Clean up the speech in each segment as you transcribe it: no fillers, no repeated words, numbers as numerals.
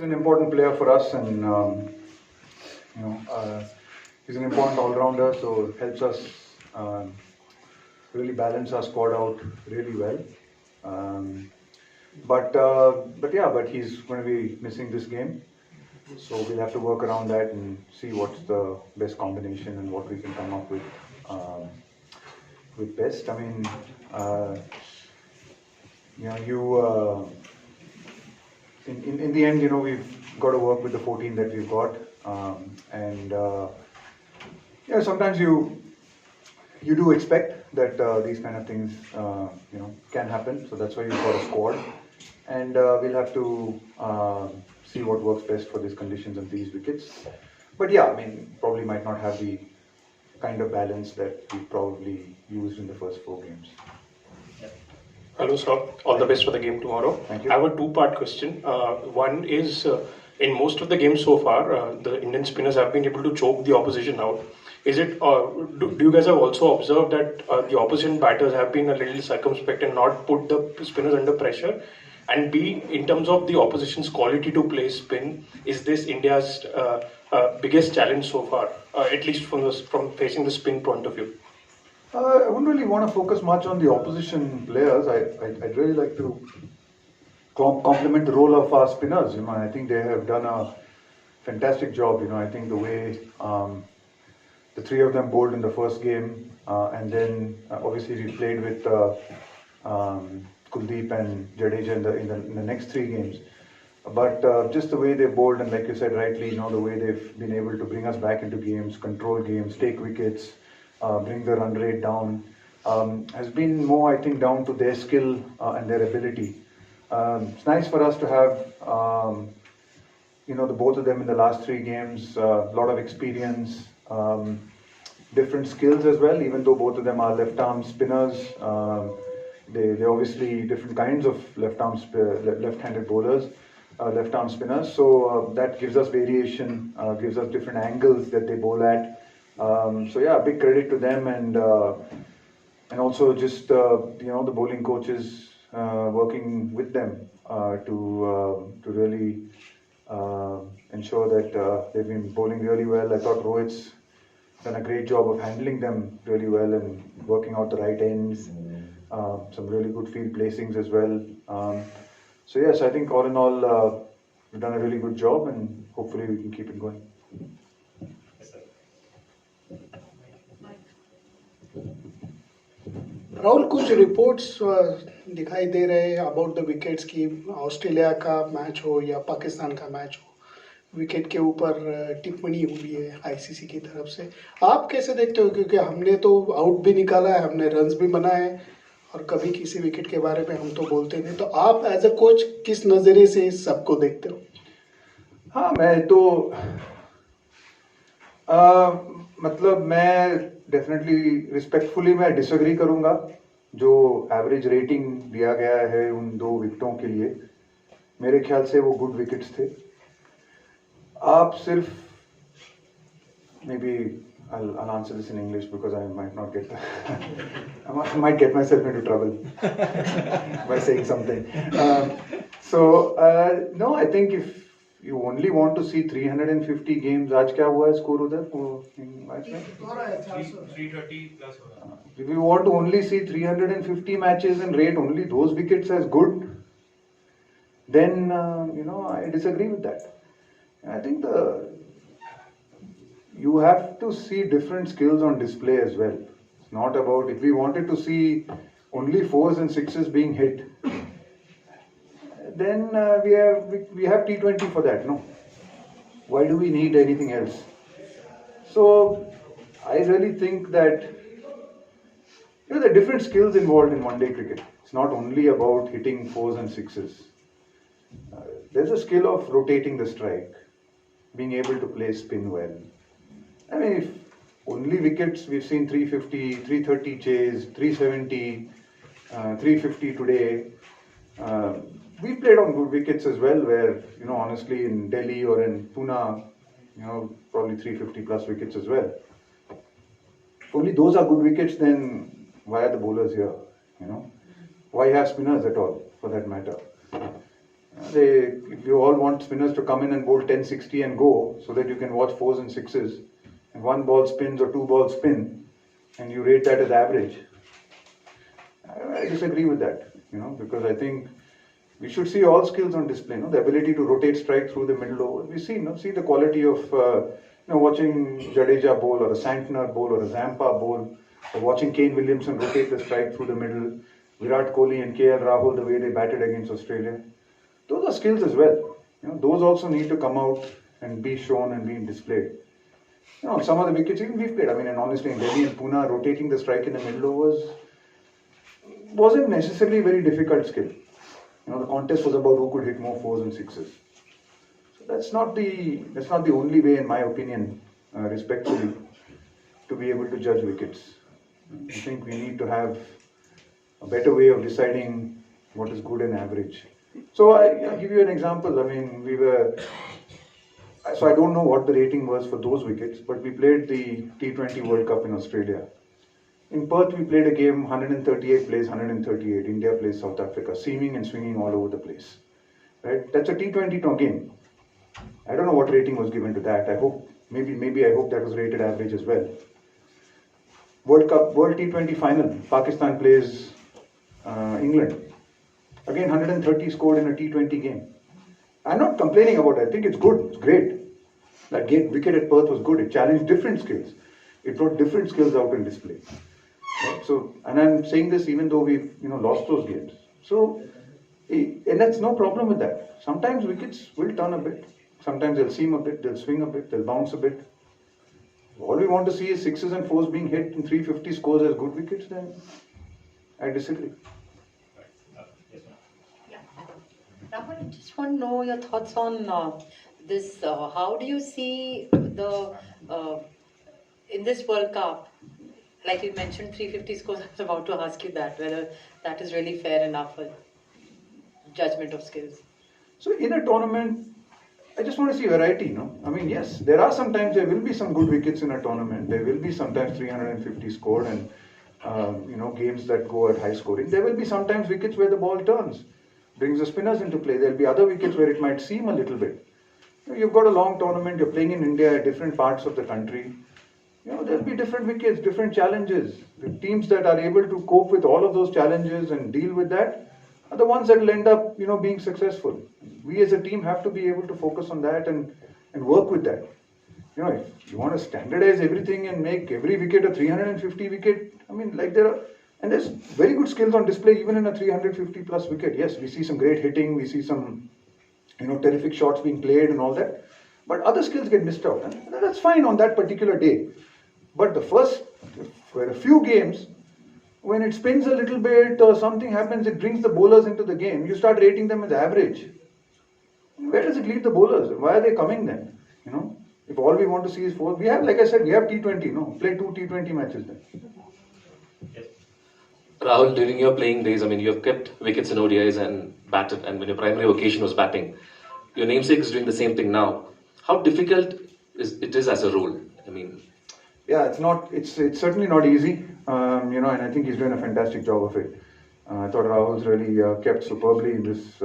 he's an important player for us, and he's an important all-rounder, so it helps us really balance our squad out really well. But he's going to be missing this game, so we'll have to work around that and see what's the best combination and what we can come up with best. I mean, in the end, we've got to work with the 14 that we've got, sometimes you do expect that these kind of things can happen. So that's why you've got a squad, and we'll have to see what works best for these conditions and these wickets. But yeah, I mean, probably might not have the kind of balance that we probably used in the first 4 games. Hello, sir. All the best for the game tomorrow. Thank you. I have a 2-part question. One is, in most of the games so far, the Indian spinners have been able to choke the opposition out. Is it? Do you guys have also observed that the opposition batters have been a little circumspect and not put the spinners under pressure? And B, in terms of the opposition's quality to play spin, is this India's biggest challenge so far, at least from facing the spin point of view? I wouldn't really want to focus much on the opposition players. I'd really like to compliment the role of our spinners. I think they have done a fantastic job. I think the way the 3 of them bowled in the first game, and then obviously we played with Kuldeep and Jadeja in the next 3 games. But just the way they bowled, and like you said rightly, the way they've been able to bring us back into games, control games, take wickets, bring the run rate down, has been more, I think, down to their skill and their ability. It's nice for us to have, the both of them in the last 3 games, a lot of experience, different skills as well, even though both of them are left-arm spinners. They're obviously different kinds of left-handed bowlers, left-arm spinners. So that gives us variation, gives us different angles that they bowl at. So yeah, big credit to them, and also just the bowling coaches working with them to really ensure that they've been bowling really well. I thought Rohit's done a great job of handling them really well and working out the right ends. Some really good field placings as well. So yes, I think all in all, we've done a really good job, and hopefully we can keep it going. Rahul, कुछ reports दिखाई दे रहे हैं about the wickets की Australia का match हो या पाकिस्तान का match हो, विकेट के ऊपर टिप्पणी हुई है आईसीसी की तरफ से. आप कैसे देखते हो? क्योंकि हमने तो आउट भी निकाला है, हमने रन्स भी बनाए, और कभी किसी विकेट के बारे में हम तो बोलते नहीं. तो आप एज अ कोच किस नज़रिए से इस सबको देखते हो? हाँ, मैं तो मैं डेफिनेटली रिस्पेक्टफुली मैं डिसएग्री करूंगा. जो एवरेज रेटिंग दिया गया है उन 2 विकेटों के लिए, मेरे ख्याल से वो गुड विकेट्स थे. आप सिर्फ maybe I'll answer this in English because I might not get I might get myself into trouble by saying something. No, I think if you only want to see 350 games, आज क्या हुआ है score उधर match में? 330 plus हो रहा है. If you want to only see 350 matches and rate only those wickets as good, then I disagree with that. I think you have to see different skills on display as well. It's not about, if we wanted to see only 4s and 6s being hit, then we have T20 for that, no? Why do we need anything else? So I really think that there are different skills involved in one-day cricket. It's not only about hitting 4s and 6s. There's a skill of rotating the strike, being able to play spin well. I mean, if only wickets, we've seen 350, 330 chase, 370, 350 today. We played on good wickets as well, where, honestly, in Delhi or in Pune, probably 350 plus wickets as well. If only those are good wickets, then why are the bowlers here? Why have spinners at all, for that matter? If you all want spinners to come in and bowl 10-60 and go, so that you can watch fours and sixes, and one ball spins or two balls spin, and you rate that as average. I disagree with that, because I think we should see all skills on display. The ability to rotate strike through the middle over. We see the quality of watching Jadeja bowl or a Santner bowl or a Zampa bowl, or watching Kane Williamson rotate the strike through the middle. Virat Kohli and KL Rahul, the way they batted against Australia. Those are skills as well. Those also need to come out and be shown and be displayed. Some of the wickets even we've played. And honestly, in Delhi and Pune, rotating the strike in the middle overs wasn't necessarily a very difficult skill. The contest was about who could hit more fours and sixes. So that's not the only way, in my opinion, respectfully, to be able to judge wickets. I think we need to have a better way of deciding what is good and average. So I'll give you an example. So I don't know what the rating was for those wickets, but we played the T20 World Cup in Australia. In Perth, we played a game, 138 plays, 138. India plays South Africa, seaming and swinging all over the place. Right? That's a T20 game. I don't know what rating was given to that. I hope that was rated average as well. World T20 final, Pakistan plays England. Again, 130 scored in a T20 game. I'm not complaining about it. I think it's good. It's great. That wicket at Perth was good. It challenged different skills. It brought different skills out in display. Right? So, and I'm saying this even though we've lost those games. So, and that's no problem with that. Sometimes wickets will turn a bit. Sometimes they'll seam a bit. They'll swing a bit. They'll bounce a bit. All we want to see is sixes and fours being hit in 350 scores as good wickets. Then I disagree. Rahul, I just want to know your thoughts on this. How do you see the in this World Cup? Like you mentioned, 350 scores. I was about to ask you that whether that is really fair enough for judgment of skills. So in a tournament, I just want to see variety. Yes, there will be some good wickets in a tournament. There will be sometimes 350 scored and games that go at high scoring. There will be sometimes wickets where the ball turns, brings the spinners into play. There'll be other wickets where it might seem a little bit. You've got a long tournament, you're playing in India at different parts of the country. There'll be different wickets, different challenges. The teams that are able to cope with all of those challenges and deal with that are the ones that will end up, being successful. We as a team have to be able to focus on that and work with that. If you want to standardize everything and make every wicket a 350 wicket, there's very good skills on display even in a 350 plus wicket. Yes, we see some great hitting, we see some, terrific shots being played and all that. But other skills get missed out. And that's fine on that particular day. But for a few games, when it spins a little bit or something happens, it brings the bowlers into the game. You start rating them as average. Where does it leave the bowlers? Why are they coming then? If all we want to see is four, we have, like I said, we have T20. Play 2 T20 matches then. Yes. Rahul, during your playing days, you have kept wickets in ODIs and batted, and when your primary occasion was batting, your namesake is doing the same thing now. How difficult it is as a role? Yeah, it's certainly not easy, and I think he's doing a fantastic job of it. I thought Rahul's really kept superbly in this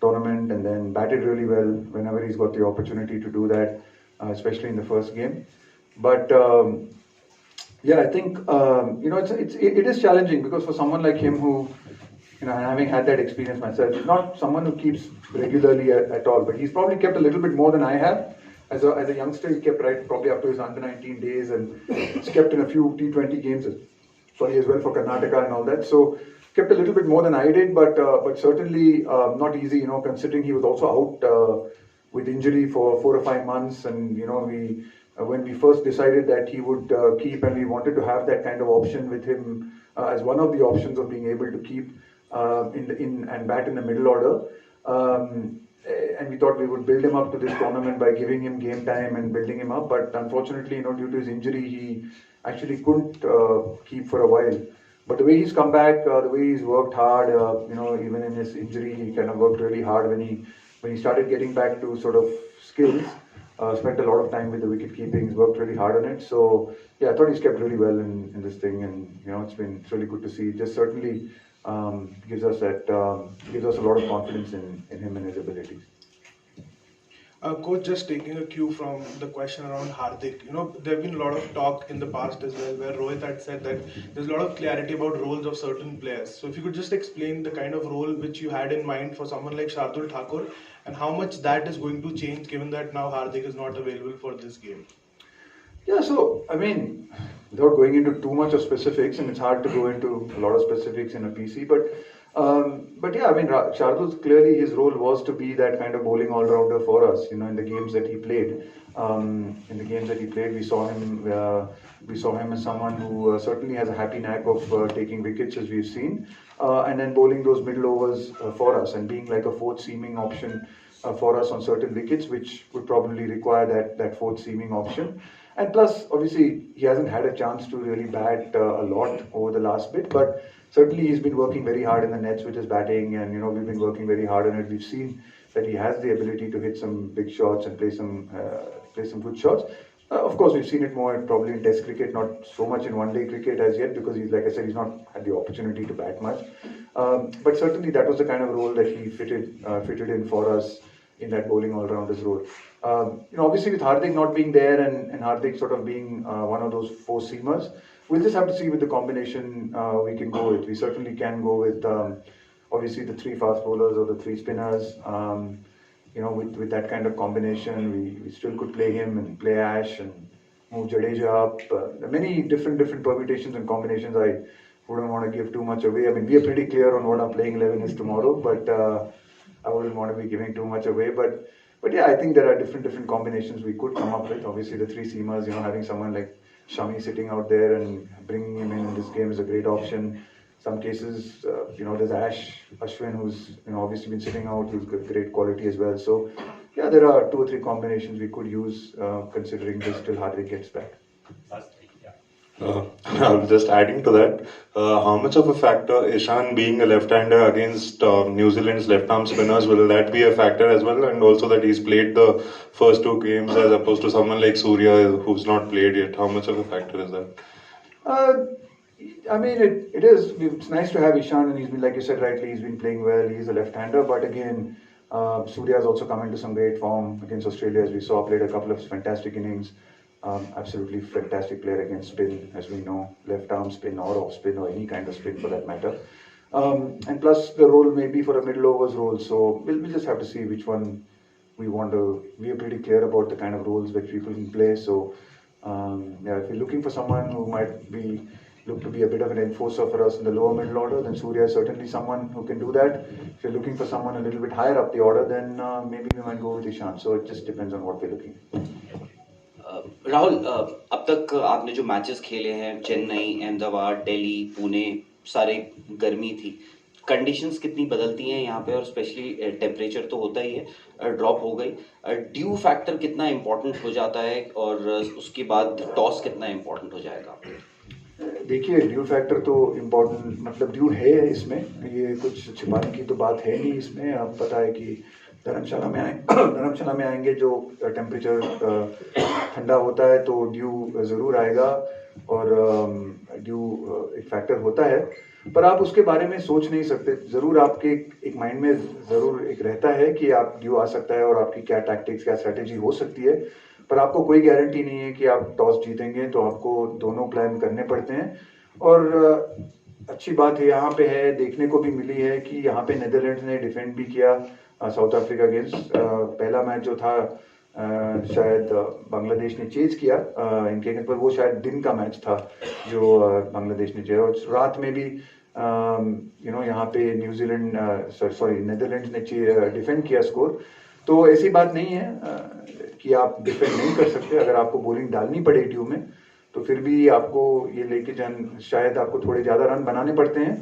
tournament and then batted really well whenever he's got the opportunity to do that, especially in the first game. But I think it is challenging because for someone like him who, having had that experience myself, he's not someone who keeps regularly at all, but he's probably kept a little bit more than I have. As a youngster, he kept probably up to his under 19 days, and he's kept in a few T20 games, as well for Karnataka and all that. So kept a little bit more than I did, but certainly not easy. Considering he was also out with injury for 4 or 5 months, and when we first decided that he would keep, and we wanted to have that kind of option with him as one of the options of being able to keep and bat in the middle order. And we thought we would build him up to this tournament by giving him game time and building him up. But unfortunately, due to his injury, he actually couldn't keep for a while. But the way he's come back, the way he's worked hard, even in his injury, he kind of worked really hard when he started getting back to sort of skills. Spent a lot of time with the wicket keeping. He's worked really hard on it. So yeah, I thought he's kept really well in this thing, and it's really good to see. Just certainly gives us a lot of confidence in him and his abilities. Coach, just taking a cue from the question around Hardik, there have been a lot of talk in the past as well where Rohit had said that there's a lot of clarity about roles of certain players. So if you could just explain the kind of role which you had in mind for someone like Shardul Thakur and how much that is going to change given that now Hardik is not available for this game. Yeah, so I mean, without going into too much of specifics, and it's hard to go into a lot of specifics in a PC, but yeah, I mean, Shardul's clearly his role was to be that kind of bowling all-rounder for us. In the games that he played, we saw him as someone who certainly has a happy knack of taking wickets, as we've seen, and then bowling those middle overs for us, and being like a fourth seaming option for us on certain wickets, which would probably require that fourth seaming option. And plus, obviously, he hasn't had a chance to really bat a lot over the last bit, but certainly he's been working very hard in the nets with his batting, and we've been working very hard on it. We've seen that he has the ability to hit some big shots and play some good shots. Of course, we've seen it more probably in Test cricket, not so much in one-day cricket as yet, because like I said, he's not had the opportunity to bat much. But certainly that was the kind of role that he fitted in for us in that bowling all-rounders role. Obviously with Hardik not being there and Hardik sort of being one of those four seamers, we'll just have to see with the combination we can go with. We certainly can go with obviously the three fast bowlers or the three spinners. With that kind of combination, we still could play him and play Ash and move Jadeja up. There are many different permutations and combinations. I wouldn't want to give too much away. I mean, we are pretty clear on what our playing 11 is tomorrow, but I wouldn't want to be giving too much away. But yeah, I think there are different combinations we could come up with. Obviously, the three seamers, having someone like Shami sitting out there and bringing him in this game is a great option. Some cases, there's Ashwin, who's obviously been sitting out, who's got great quality as well. So yeah, there are 2 or 3 combinations we could use considering this till Hardik gets back. Just adding to that, how much of a factor Ishan being a left-hander against New Zealand's left-arm spinners, will that be a factor as well? And also that he's played the first 2 games as opposed to someone like Surya who's not played yet. How much of a factor is that? I mean, it is. It's nice to have Ishan, and he's been, like you said rightly, he's been playing well. He's a left-hander, but again, Surya has also come into some great form against Australia, as we saw, played a couple of fantastic innings. Absolutely fantastic player against spin, as we know, left arm spin or off spin or any kind of spin for that matter. And plus the role may be for a middle overs role, so we'll just have to see which one we want to. We are pretty clear about the kind of roles which people can play. So yeah, if you're looking for someone who might look to be a bit of an enforcer for us in the lower middle order, then Surya is certainly someone who can do that. If you're looking for someone a little bit higher up the order, then maybe we might go with Ishan. So it just depends on what we're looking at. Rahul, अब तक आपने जो matches खेले हैं, चेन्नई, अहमदाबाद, दिल्ली, पुणे, सारे गर्मी थी, conditions कितनी बदलती हैं यहाँ पे, और स्पेशली टेम्परेचर तो होता ही है, ड्रॉप हो गई, ड्यू फैक्टर कितना इम्पोर्टेंट हो जाता है, और उसके बाद टॉस कितना इम्पोर्टेंट हो जाएगा? देखिए, ड्यू फैक्टर तो इम्पोर्टेंट, मतलब ड्यू है इसमें, ये कुछ छिपाने की तो बात है नहीं इसमें. अब पता है कि धर्मशाला में आएंगे, जो टेम्परेचर ठंडा होता है तो ड्यू ज़रूर आएगा, और ड्यू एक फैक्टर होता है, पर आप उसके बारे में सोच नहीं सकते. ज़रूर आपके एक माइंड में ज़रूर एक रहता है कि आप ड्यू आ सकता है और आपकी क्या टैक्टिक्स, क्या स्ट्रेटेजी हो सकती है, पर आपको कोई गारंटी नहीं है कि आप टॉस जीतेंगे. तो आपको दोनों प्लान करने पड़ते हैं. और अच्छी बात है यहाँ पे है, देखने को भी मिली है कि यहाँ पे नीदरलैंड्स ने डिफेंड भी किया साउथ अफ्रीका अगेंस्ट. पहला मैच जो था शायद बांग्लादेश ने चेज किया इनके अगेंस्ट, पर वो शायद दिन का मैच था जो बांग्लादेश ने चेज, और रात में भी यहाँ पे नीदरलैंड्स ने डिफेंड किया स्कोर. तो ऐसी बात नहीं है कि आप डिफेंड नहीं कर सकते. अगर आपको बॉलिंग डालनी पड़े ड्यू में, तो फिर भी आपको ये लेके शायद आपको थोड़े ज़्यादा रन बनाने पड़ते हैं,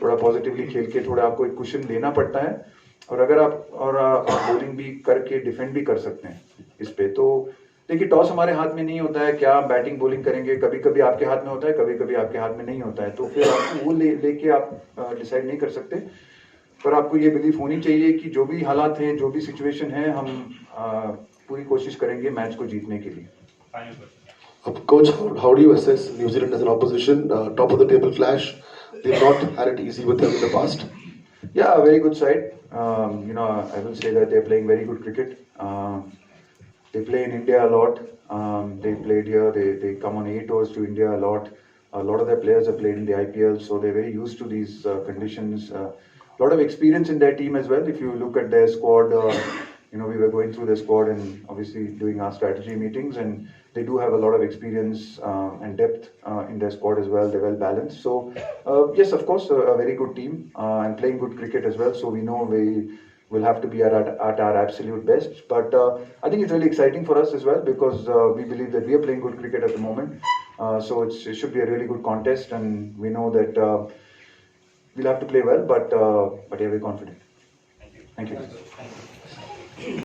थोड़ा पॉजिटिवली खेल के थोड़ा आपको एक कुशन लेना पड़ता है. और अगर आप बॉलिंग भी करके डिफेंड भी कर सकते हैं इस पे. तो देखिए, टॉस हमारे हाथ में नहीं होता है, क्या आप बैटिंग बॉलिंग करेंगे, कभी कभी आपके हाथ में होता है, कभी कभी आपके हाथ में नहीं होता है. तो फिर आपको वो लेके आप डिसाइड नहीं कर सकते. पर आपको ये बिलीफ होनी चाहिए कि जो भी हालात हैं, जो भी सिचुएशन है, हम पूरी कोशिश करेंगे मैच को जीतने के लिए. Coach, how do you assess New Zealand as an opposition? Top of the table clash, they've not had it easy with them in the past. Yeah, a very good side. I will say that they're playing very good cricket. They play in India a lot. They played here. They come on 8 tours to India a lot. A lot of their players have played in the IPL, so they're very used to these conditions. A lot of experience in their team as well. If you look at their squad, we were going through their squad and obviously doing our strategy meetings, and they do have a lot of experience and depth in their squad as well. They're well balanced. So yes, of course, a very good team and playing good cricket as well. So we know we will have to be at our absolute best. But I think it's really exciting for us as well because we believe that we are playing good cricket at the moment. So it should be a really good contest, and we know that we'll have to play well. But yeah, we're confident. Thank you.